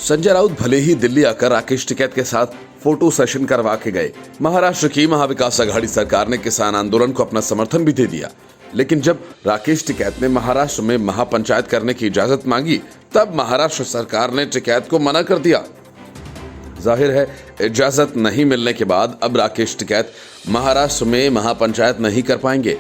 संजय राउत भले ही दिल्ली आकर राकेश टिकैत के साथ फोटो सेशन करवा के गए, महाराष्ट्र की महाविकास आघाड़ी सरकार ने किसान आंदोलन को अपना समर्थन भी दे दिया, लेकिन जब राकेश टिकैत ने महाराष्ट्र में महापंचायत करने की इजाजत मांगी, तब महाराष्ट्र सरकार ने टिकैत को मना कर दिया। जाहिर है, इजाजत नहीं मिलने के बाद अब राकेश टिकैत महाराष्ट्र में महापंचायत नहीं कर पाएंगे।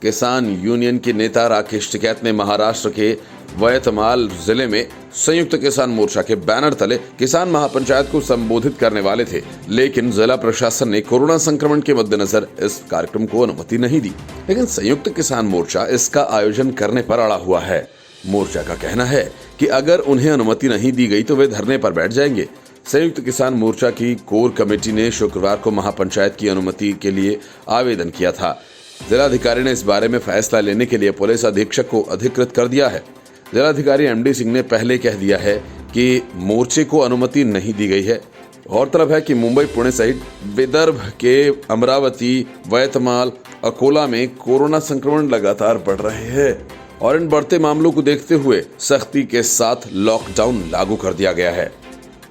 किसान यूनियन के नेता राकेश टिकैत ने महाराष्ट्र के यवतमाल जिले में संयुक्त किसान मोर्चा के बैनर तले किसान महापंचायत को संबोधित करने वाले थे, लेकिन जिला प्रशासन ने कोरोना संक्रमण के मद्देनजर इस कार्यक्रम को अनुमति नहीं दी। लेकिन संयुक्त किसान मोर्चा इसका आयोजन करने पर अड़ा हुआ है। मोर्चा का कहना है कि अगर उन्हें अनुमति नहीं दी गई तो वे धरने पर बैठ जाएंगे। संयुक्त किसान मोर्चा की कोर कमेटी ने शुक्रवार को महापंचायत की अनुमति के लिए आवेदन किया था। जिलाधिकारी ने इस बारे में फैसला लेने के लिए पुलिस अधीक्षक को अधिकृत कर दिया है। जिलाधिकारी एमडी सिंह ने पहले कह दिया है कि मोर्चे को अनुमति नहीं दी गई है। गौरतलब है कि मुंबई, पुणे सहित विदर्भ के अमरावती, यवतमाल, अकोला में कोरोना संक्रमण लगातार बढ़ रहे हैं और इन बढ़ते मामलों को देखते हुए सख्ती के साथ लॉकडाउन लागू कर दिया गया है।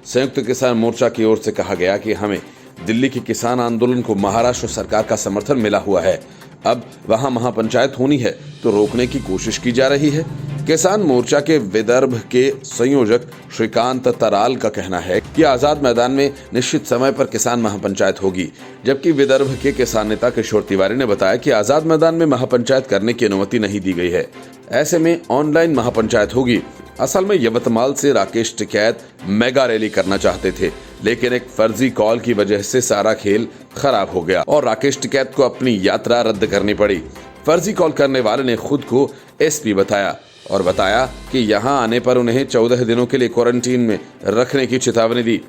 संयुक्त किसान मोर्चा की ओर से कहा गया कि हमें दिल्ली के किसान आंदोलन को महाराष्ट्र सरकार का समर्थन मिला हुआ है। अब वहां महापंचायत होनी है तो रोकने की कोशिश की जा रही है। किसान मोर्चा के विदर्भ के संयोजक श्रीकांत तराल का कहना है कि आजाद मैदान में निश्चित समय पर किसान महापंचायत होगी, जबकि विदर्भ के किसान नेता किशोर तिवारी ने बताया कि आजाद मैदान में महापंचायत करने की अनुमति नहीं दी गई है। ऐसे में ऑनलाइन महापंचायत होगी। असल में यवतमाल से राकेश टिकैत मेगा रैली करना चाहते थे, लेकिन एक फर्जी कॉल की वजह से सारा खेल खराब हो गया और राकेश टिकैत को अपनी यात्रा रद्द करनी पड़ी। फर्जी कॉल करने वाले ने खुद को एसपी बताया और बताया कि यहां आने पर उन्हें 14 दिनों के लिए क्वारंटीन में रखने की चेतावनी दी,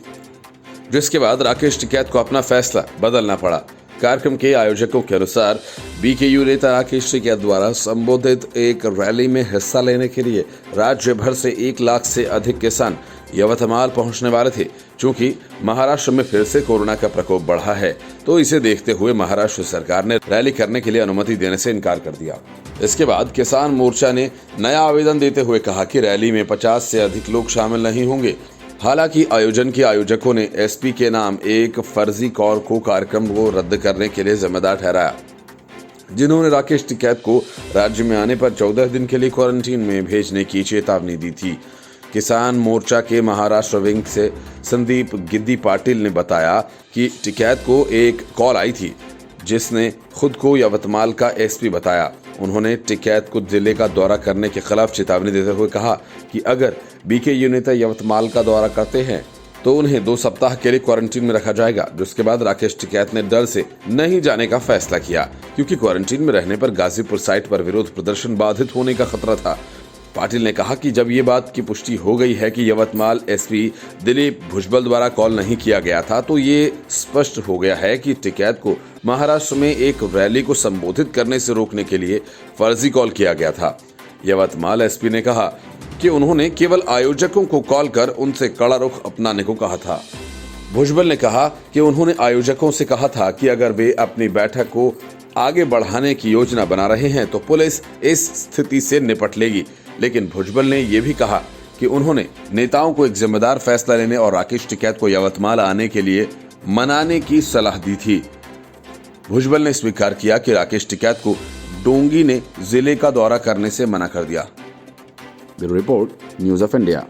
जिसके बाद राकेश टिकैत को अपना फैसला बदलना पड़ा। कार्यक्रम के आयोजकों के अनुसार बीकेयू नेता राकेश टिकैत द्वारा संबोधित एक रैली में हिस्सा लेने के लिए राज्य भर से 1 लाख से अधिक किसान यवतमाल पहुंचने वाले थे। चूंकि महाराष्ट्र में फिर से कोरोना का प्रकोप बढ़ा है, तो इसे देखते हुए महाराष्ट्र सरकार ने रैली करने के लिए अनुमति देने से इनकार कर दिया। इसके बाद किसान मोर्चा ने नया आवेदन देते हुए कहा कि रैली में 50 से अधिक लोग शामिल नहीं होंगे। हालांकि आयोजन के आयोजकों ने एसपी के नाम एक फर्जी कॉल को कार्यक्रम को रद्द करने के लिए जिम्मेदार ठहराया, जिन्होंने राकेश टिकैत को राज्य में आने पर 14 दिन के लिए क्वारंटीन में भेजने की चेतावनी दी थी। किसान मोर्चा के महाराष्ट्र विंग से संदीप गिद्दी पाटिल ने बताया कि टिकैत को एक कॉल आई थी, जिसने खुद को यवतमाल का एसपी बताया। उन्होंने टिकैत को जिले का दौरा करने के खिलाफ चेतावनी देते हुए कहा कि अगर बीकेयू नेता यवतमाल का दौरा करते हैं तो उन्हें 2 सप्ताह के लिए क्वारंटीन में रखा जाएगा। जिसके बाद राकेश टिकैत ने डर से नहीं जाने का फैसला किया, क्योंकि क्वारंटीन में रहने पर गाजीपुर साइट पर विरोध प्रदर्शन बाधित होने का खतरा था। पाटिल ने कहा कि जब ये बात की पुष्टि हो गई है कि यवतमाल एसपी दिलीप भुजबल द्वारा कॉल नहीं किया गया था, तो ये स्पष्ट हो गया है कि टिकैत को महाराष्ट्र में एक रैली को संबोधित करने से रोकने के लिए फर्जी कॉल किया गया था। यवतमाल एसपी ने कहा कि उन्होंने केवल आयोजकों को कॉल कर उनसे कड़ा रुख अपनाने को कहा था। भुजबल ने कहा कि उन्होंने आयोजकों से कहा था कि अगर वे अपनी बैठक को आगे बढ़ाने की योजना बना रहे हैं तो पुलिस इस स्थिति से निपट लेगी। लेकिन भुजबल ने यह भी कहा कि उन्होंने नेताओं को एक जिम्मेदार फैसला लेने और राकेश टिकैत को यवतमाल आने के लिए मनाने की सलाह दी थी। भुजबल ने स्वीकार किया कि राकेश टिकैत को डोंगी ने जिले का दौरा करने से मना कर दिया। Bureau report, news of India.